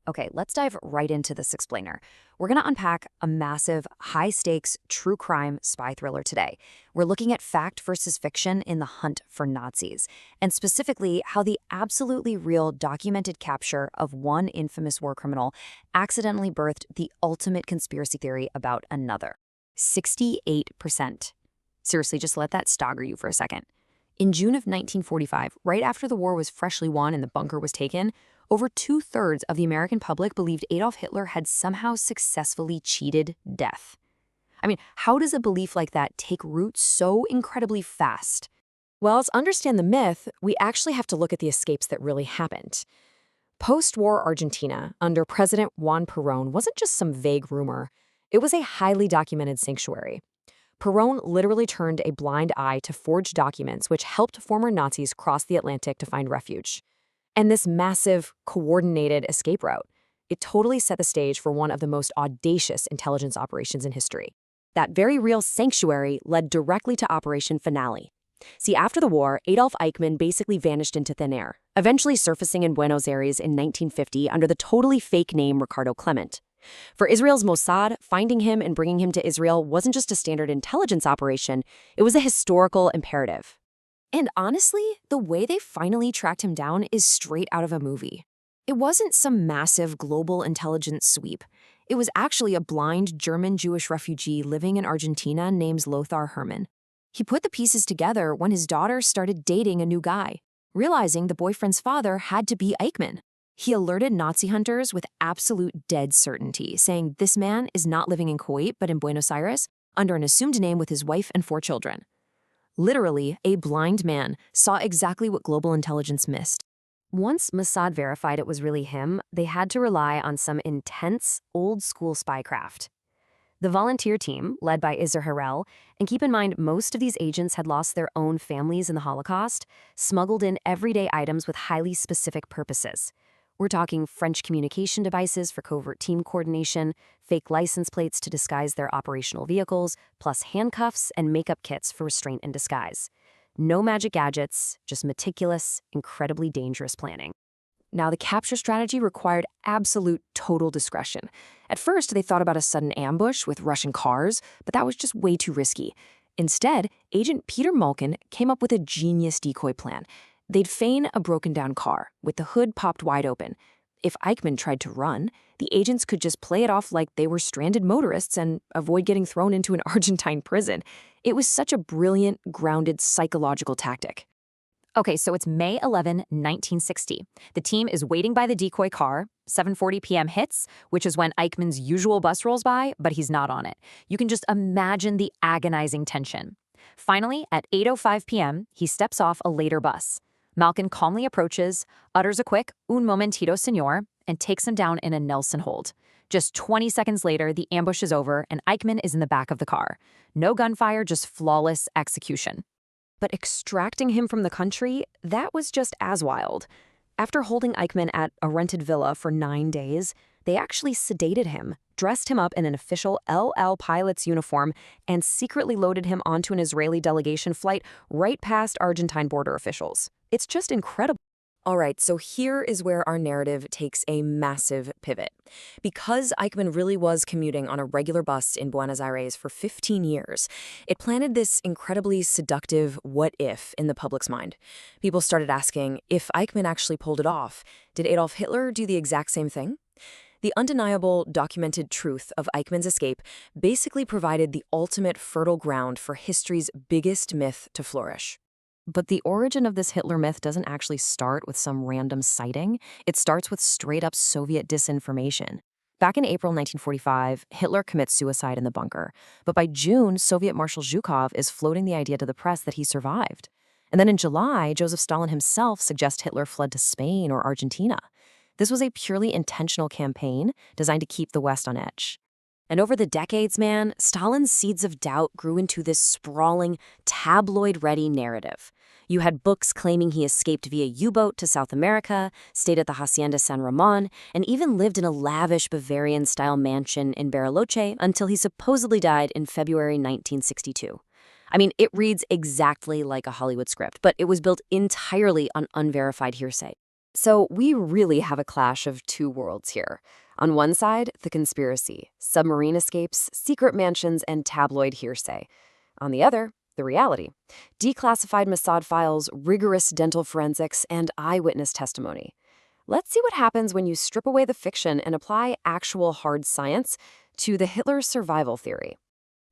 Okay, let's dive right into this explainer. We're going to unpack a massive, high-stakes, true crime spy thriller today. We're looking at fact versus fiction in the hunt for Nazis, and specifically how the absolutely real documented capture of one infamous war criminal accidentally birthed the ultimate conspiracy theory about another. 68%. Seriously, just let that stagger you for a second. In June of 1945, right after the war was freshly won and the bunker was taken, over two-thirds of the American public believed Adolf Hitler had somehow successfully cheated death. I mean, how does a belief like that take root so incredibly fast? Well, to understand the myth, we actually have to look at the escapes that really happened. Post-war Argentina, under President Juan Perón, wasn't just some vague rumor. It was a highly documented sanctuary. Perón literally turned a blind eye to forged documents which helped former Nazis cross the Atlantic to find refuge. And this massive, coordinated escape route, it totally set the stage for one of the most audacious intelligence operations in history. That very real sanctuary led directly to Operation Finale. See, after the war, Adolf Eichmann basically vanished into thin air, eventually surfacing in Buenos Aires in 1950 under the totally fake name Ricardo Clement. For Israel's Mossad, finding him and bringing him to Israel wasn't just a standard intelligence operation, it was a historical imperative. And honestly, the way they finally tracked him down is straight out of a movie. It wasn't some massive global intelligence sweep. It was actually a blind German-Jewish refugee living in Argentina named Lothar Hermann. He put the pieces together when his daughter started dating a new guy, realizing the boyfriend's father had to be Eichmann. He alerted Nazi hunters with absolute dead certainty, saying this man is not living in Kuwait but in Buenos Aires under an assumed name with his wife and 4 children. Literally, a blind man saw exactly what global intelligence missed. Once Mossad verified it was really him, they had to rely on some intense, old-school spycraft. The volunteer team, led by Isser Harel, and keep in mind most of these agents had lost their own families in the Holocaust, smuggled in everyday items with highly specific purposes. We're talking French communication devices for covert team coordination, fake license plates to disguise their operational vehicles, plus handcuffs and makeup kits for restraint and disguise. No magic gadgets, just meticulous, incredibly dangerous planning. Now, the capture strategy required absolute total discretion. At first, they thought about a sudden ambush with Russian cars, but that was just way too risky. Instead, Agent Peter Malkin came up with a genius decoy plan. They'd feign a broken-down car, with the hood popped wide open. If Eichmann tried to run, the agents could just play it off like they were stranded motorists and avoid getting thrown into an Argentine prison. It was such a brilliant, grounded psychological tactic. Okay, so it's May 11, 1960. The team is waiting by the decoy car. 7:40 p.m. hits, which is when Eichmann's usual bus rolls by, but he's not on it. You can just imagine the agonizing tension. Finally, at 8:05 p.m., he steps off a later bus. Malkin calmly approaches, utters a quick "un momentito, señor," and takes him down in a Nelson hold. Just 20 seconds later, the ambush is over, and Eichmann is in the back of the car. No gunfire, just flawless execution. But extracting him from the country, that was just as wild. After holding Eichmann at a rented villa for 9 days, they actually sedated him, dressed him up in an official LL pilot's uniform, and secretly loaded him onto an Israeli delegation flight right past Argentine border officials. It's just incredible. All right, so here is where our narrative takes a massive pivot. Because Eichmann really was commuting on a regular bus in Buenos Aires for 15 years, it planted this incredibly seductive what-if in the public's mind. People started asking, if Eichmann actually pulled it off, did Adolf Hitler do the exact same thing? The undeniable, documented truth of Eichmann's escape basically provided the ultimate fertile ground for history's biggest myth to flourish. But the origin of this Hitler myth doesn't actually start with some random sighting. It starts with straight-up Soviet disinformation. Back in April 1945, Hitler commits suicide in the bunker. But by June, Soviet Marshal Zhukov is floating the idea to the press that he survived. And then in July, Joseph Stalin himself suggests Hitler fled to Spain or Argentina. This was a purely intentional campaign designed to keep the West on edge. And over the decades, man, Stalin's seeds of doubt grew into this sprawling, tabloid-ready narrative. You had books claiming he escaped via U-boat to South America, stayed at the Hacienda San Ramon, and even lived in a lavish Bavarian-style mansion in Bariloche until he supposedly died in February 1962. I mean, it reads exactly like a Hollywood script, but it was built entirely on unverified hearsay. So we really have a clash of two worlds here. On one side, the conspiracy, submarine escapes, secret mansions, and tabloid hearsay. On the other, the reality, declassified Mossad files, rigorous dental forensics, and eyewitness testimony. Let's see what happens when you strip away the fiction and apply actual hard science to the Hitler survival theory.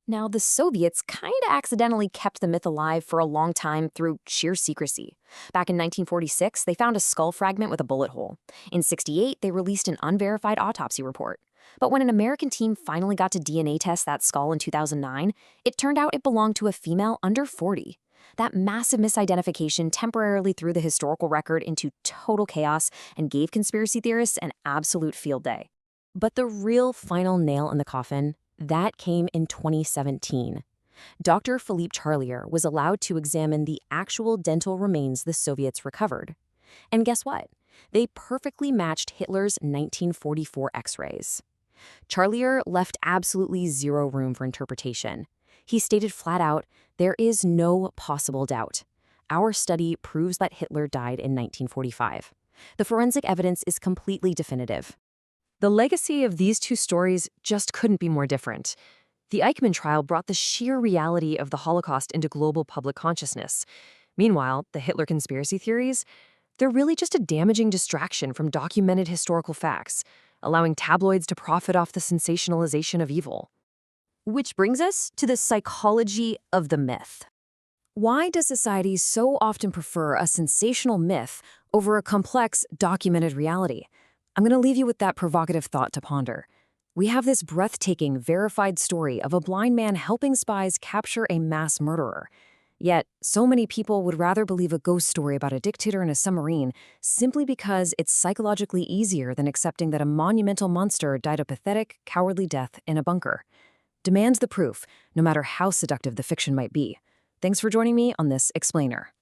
Now, the Soviets kind of accidentally kept the myth alive for a long time through sheer secrecy. Back in 1946, they found a skull fragment with a bullet hole. In '68, they released an unverified autopsy report. But when an American team finally got to DNA test that skull in 2009, it turned out it belonged to a female under 40. That massive misidentification temporarily threw the historical record into total chaos and gave conspiracy theorists an absolute field day. But the real final nail in the coffin, that came in 2017. Dr. Philippe Charlier was allowed to examine the actual dental remains the Soviets recovered. And guess what? They perfectly matched Hitler's 1944 X-rays. Charlier left absolutely zero room for interpretation. He stated flat out, "There is no possible doubt. Our study proves that Hitler died in 1945. The forensic evidence is completely definitive." The legacy of these two stories just couldn't be more different. The Eichmann trial brought the sheer reality of the Holocaust into global public consciousness. Meanwhile, the Hitler conspiracy theories, they're really just a damaging distraction from documented historical facts, allowing tabloids to profit off the sensationalization of evil. Which brings us to the psychology of the myth. Why does society so often prefer a sensational myth over a complex, documented reality? I'm going to leave you with that provocative thought to ponder. We have this breathtaking, verified story of a blind man helping spies capture a mass murderer. Yet, so many people would rather believe a ghost story about a dictator in a submarine simply because it's psychologically easier than accepting that a monumental monster died a pathetic, cowardly death in a bunker. Demand the proof, no matter how seductive the fiction might be. Thanks for joining me on this Explainer.